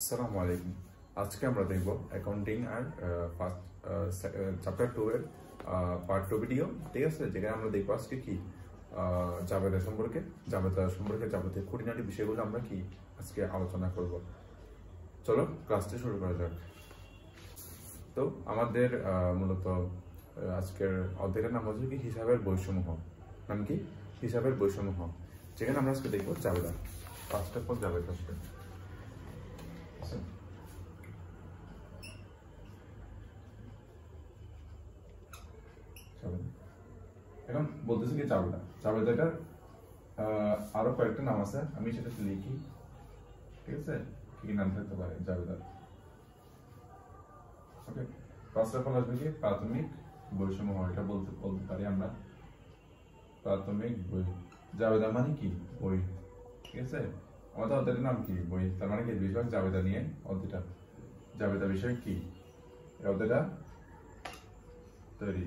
আসসালামু আলাইকুম। আজকে আমরা দেখব অ্যাকাউন্টিং আর চ্যাপ্টার 2 এর পার্ট 2 ভিডিও। ঠিক আছে, যেখানে আমরা দেখব আজকে কি জাবেদা সম্পর্কে যাবতীয় খুঁটিনাটি বিষয়গুলো আমরা কি আজকে আলোচনা করব। চলো ক্লাসটি শুরু করা যাক। তো আমাদের মূলত আজকের অধ্যায়ের নাম হচ্ছে কি হিসাবের বৈষম্য। নাম কি? হিসাবের বৈষম্য, যেখানে আমরা আজকে দেখব জাবেদা। ফার্স্ট অফ অল জাবেদা আসবে। এখন বলতেছি কি জাবেদাটার আরো কয়েকটা নাম আছে, আমি সেটা লিখি। ঠিক আছে, কি কি নাম থাকতে পারে জাবেদার? ওকে, ফার্স্ট অফ অল আসবে কি প্রাথমিক বৈষম্য। এটা বলতে পারি আমরা প্রাথমিক বই। জাবেদা মানে কি? বই। ঠিক আছে, আমাদের অধ্যায়ের নাম কি? বই। তার মানে কি বেশিরভাগ জাবেদা নিয়ে অধ্যায়টা। জাবেদা বিষয় কি? এই অধ্যায়টা তৈরি।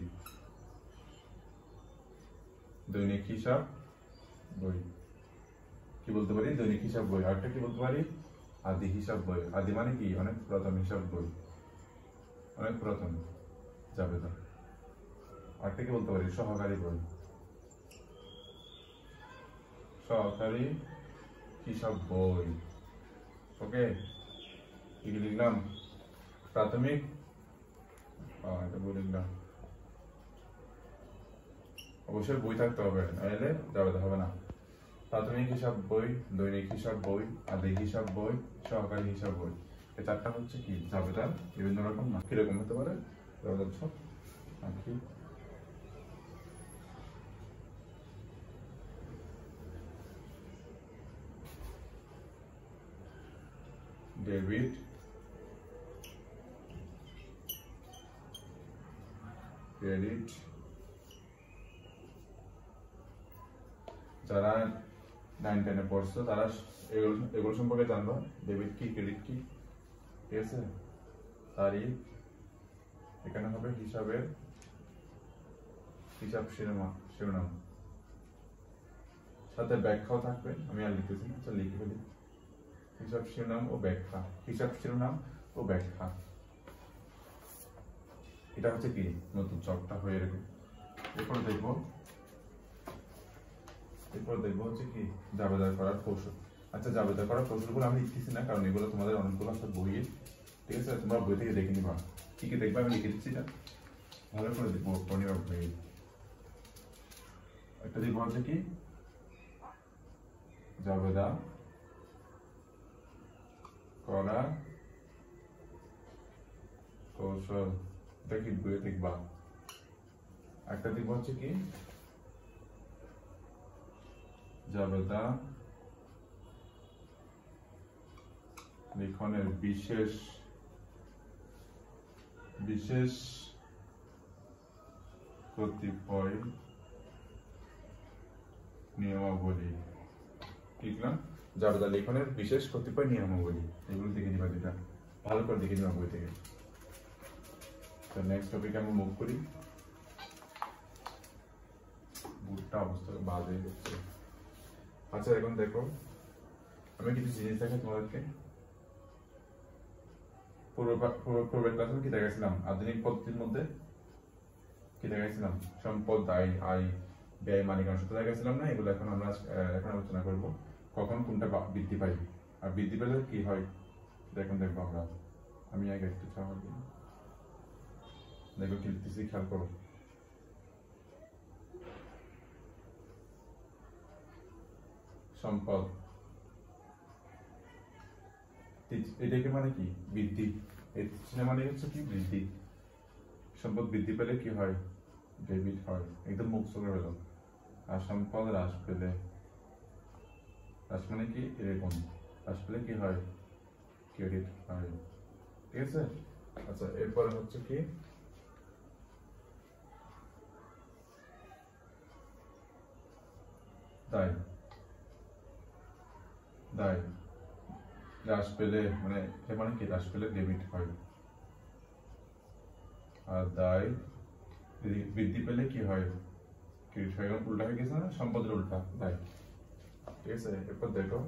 দৈনিক হিসাব বই কি বলতে পারি? দৈনিক হিসাব বই। আরেকটা কি বলতে পারি? আদি হিসাব বই। আদি মানে কি? অনেক পুরাতন হিসাব বই, অনেক পুরাতন জাবেদা। আরেকটা কি বলতে পারি? সহকারী বই, সহকারী হিসাব বই। ওকে, কি লিখলাম? প্রাথমিক, এটা বই লিখলাম। অবশ্যই বই থাকতে হবে, নাহলে জাবেদা হবে না। প্রাথমিক হিসাব বই, দৈনিক হিসাব বই, আদি হিসাব বই, সহকারী হিসাব বই। এই চারটা হচ্ছে কি জাবেদার বিভিন্ন রকম নাম। কিরকম হতে পারে? Debit, credit. যারা 9-10-এ পড়ছো তারা এগুলো সম্পর্কে জানবা। ডেবিট কি, ক্রেডিট কি। ঠিক আছে, তারিখ, এখানে হবে হিসাবের হিসাব শিরোনাম, সাথে ব্যাখ্যাও থাকবে। আমি আর লিখতেছি না, আচ্ছা লিখে ফেলি। হিসাব শিরোনাম ও ব্যাখ্যা, হিসাব শিরোনাম ও ব্যাখ্যা। এটা হচ্ছে কি নতুন চকটা হয়ে রেখে। এরপরে দেখবো হচ্ছে কি জাবেদা করার কৌশল। আচ্ছা, জাবেদা করার কৌশলগুলো আমি লিখতেছি না, কারণ এগুলো তোমাদের অনেকগুলো আছে বইয়ে। ঠিক আছে, তোমরা বই থেকে দেখে নিবা। কি কি দেখবা আমি লিখে দিচ্ছি, না ভালো করে দেখবো পড়িবা বই। একটা দেখবো হচ্ছে কি জাবেদা করা কৌশল, এটা কি বইয়ে দেখবা। একটা দেখবো হচ্ছে কি জাবেদা লিখনের বিশেষ কতিপয় নিয়মাবলী। লিখলাম জাবেদা লিখনের বিশেষ কতিপয় নিয়মাবলী। এগুলো দেখে নিবা, যেটা ভালো করে দেখে নিবা বই থেকে। তো নেক্সট টপিকে আমরা মুভ করি। বুটটা অবস্থা বাজে হচ্ছে। আচ্ছা, এখন দেখো আমি কিছু জিনিস দেখে তোমাদেরকে পূর্বের ক্লাসে কি দেখাইছিলাম? আধুনিক পদ্ধতির মধ্যে কি দেখাইছিলাম? সম্পদ, আয়, ব্যয়, মালিকানা সূত্র দেখাইছিলাম না? এগুলো এখন আমরা আলোচনা করব। কখন কোনটা বৃদ্ধি পাই আর বৃদ্ধি পেলে কি হয় দেখো আমরা। আমি আগে একটু চাওয়া দিই, দেখো কি লিখতেছি, খেয়াল করো। সম্পদ, এটাকে মানে কি বৃদ্ধি, মানে হচ্ছে কি বৃদ্ধি। সম্পদ বৃদ্ধি পেলে কি হয়? ডেবিট হয়। একদম মুখ চলে গেল। আর সম্পদ হ্রাস পেলে, হ্রাস মানে কি এরকম, হ্রাস পেলে কি হয়? ক্রেডিট হয়। ঠিক আছে, আচ্ছা এরপরে হচ্ছে কি দায়। হ্রাস পেলে মানে কি হ্রাস পেলে ডেবিট হয়। আর দায় বৃদ্ধি পেলে কি হয়? ক্রেডিট হয়। উল্টা হয়ে গেছে না, সম্পদের উল্টা দায়। ঠিক আছে, এরপর দেখো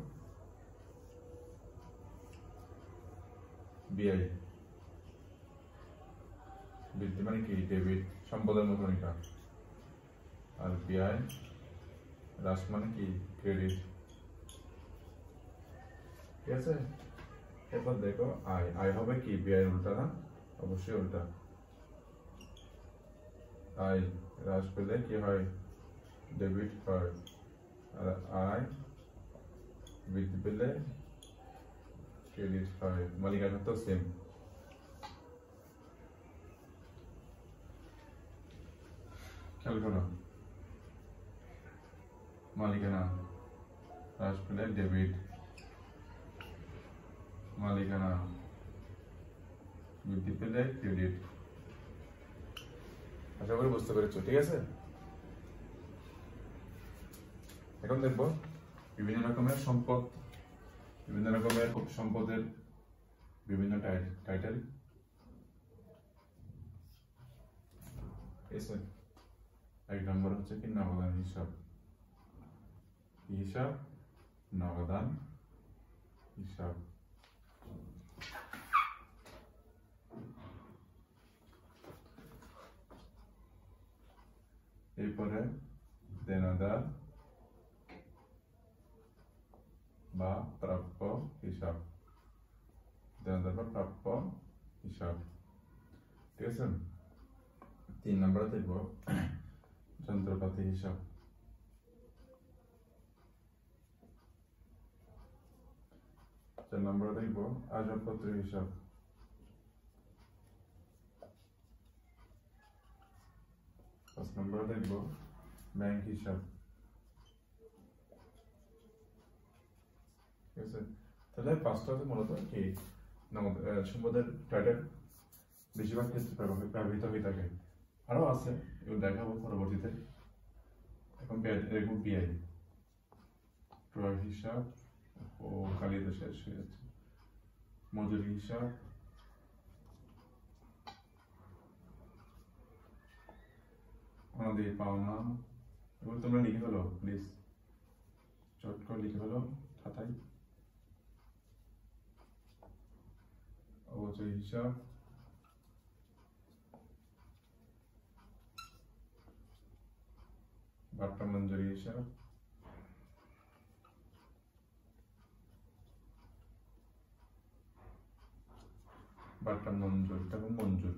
বিআই বৃদ্ধি মানে কি ডেবিট সম্পদের মতন এটা আর বিআই হ্রাস মানে কি ক্রেডিট ঠিক আছে এরপর দেখো আয় আয় হবে কি বিআই উল্টা না অবশ্যই উল্টা আয় হ্রাস পেলে কি হয় ডেবিট হয় আর আয় বৃদ্ধি পেলে ক্রেডিট হয় মালিকানা তো সেম খেয়াল করো মালিকানা হ্রাস পেলে ডেবিট মালিকানা বৃদ্ধি পেলে ক্রেডিট আশা করি বুঝতে পেরেছো ঠিক আছে এখন দেখবো বিভিন্ন রকমের সম্পদের বিভিন্ন টাইটেল এক নম্বর হচ্ছে কি নগদান হিসাব নগদান হিসাব এরপরে দেনাদার বা প্রাপ্য হিসাব দেনাদার বা প্রাপ্য হিসাব ঠিক আছে 3 নম্বরে দেখব যন্ত্রপাতি হিসাব 4 নম্বরে দেখব আসবাবপত্র হিসাব 5 নম্বরে দেখব ব্যাংক হিসাব ঠিক আছে তাহলে পাঁচটাতে মূলত কি সম্পদের টাইটেল বেশিরভাগ ক্ষেত্রে ব্যবহৃত হয়ে থাকে আরো আছে এগুলো দেখাবো পরবর্তীতে এখন দেখবো বিআই ক্রয় হিসাব ও খালিতে শেষ হয়ে যাচ্ছে মজুরি হিসাব আমাদের পাওনা এগুলো তোমরা লিখে ফেলো প্লিজ চট করে লিখে ফেলো খাতায় অবচয় হিসাব বাট্টা মঞ্জুরি হিসাব বাট্টা মঞ্জুর তখন মঞ্জুর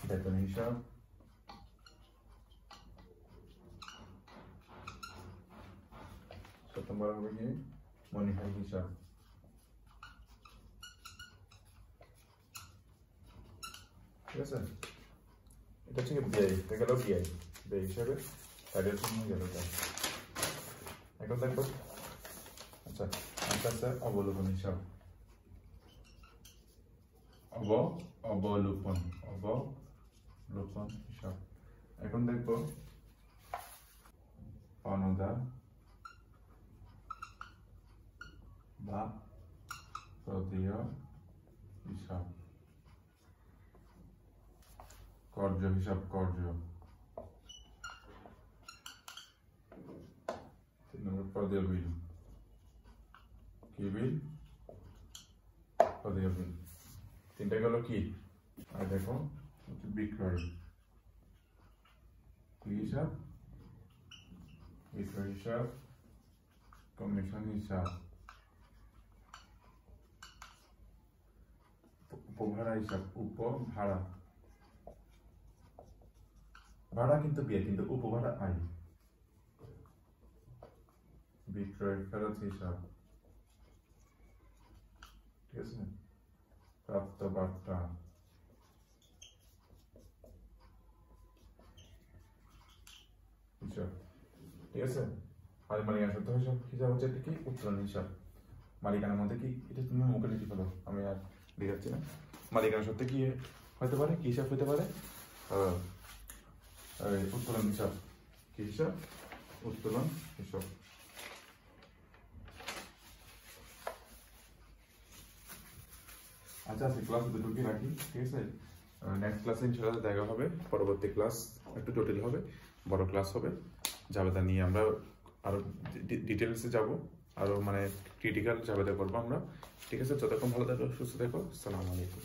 বেতন হিসাব নম্বর হবে কি মনিহারি হিসাব ঠিক আছে এটা হচ্ছে বিআই এটা গেল বিআই বিআই হিসাবে টাইটেল হয়ে গেল এখন দেখো আচ্ছা আস্তে আস্তে অবলোকন হিসাব অবলোকন হিসাব এখন দেখবো পাওনাদার বা প্রদেয় হিসাব কর্য হিসাব কর্য 3 নম্বর প্রদেয় বিল কি বিল প্রদেয় বিল তিনটা গেল কি আর দেখো বিক্রয় হিসাব বিক্রয় হিসাব কমিশন হিসাব উপভাড়া হিসাব উপভাড়া ভাড়া কিন্তু বিয়ে কিন্তু উপভাড়া আয় বিক্রয় ফেরত হিসাব ঠিক আছে প্রাপ্ত বার্তা হিসাব ঠিক আছে আর মালিকানা সত্ত্ব হিসাব হচ্ছে কি উত্তোলন হিসাব মালিকানার মধ্যে কি এটা তুমি মুখে লিখে ফেলো আমি আর দেখাচ্ছি না মালিকানা সত্ত্বে কি হতে পারে কি হিসাব হতে পারে উত্তোলন হিসাব কি হিসাব উত্তোলন হিসাব আচ্ছা আচ্ছা ক্লাস দুটোকে রাখি ঠিক আছে নেক্সট ক্লাসে ইনশাআল্লাহ দেখা হবে পরবর্তী ক্লাস একটু জটিল হবে বড় ক্লাস হবে জাবেদা নিয়ে আমরা আরো ডিটেইলসে যাব আরো মানে ক্রিটিক্যাল জাবেদা করবো আমরা। ঠিক আছে, যতক্ষণ ভালো থাকো, সুস্থ থাকো। আসসালামু আলাইকুম।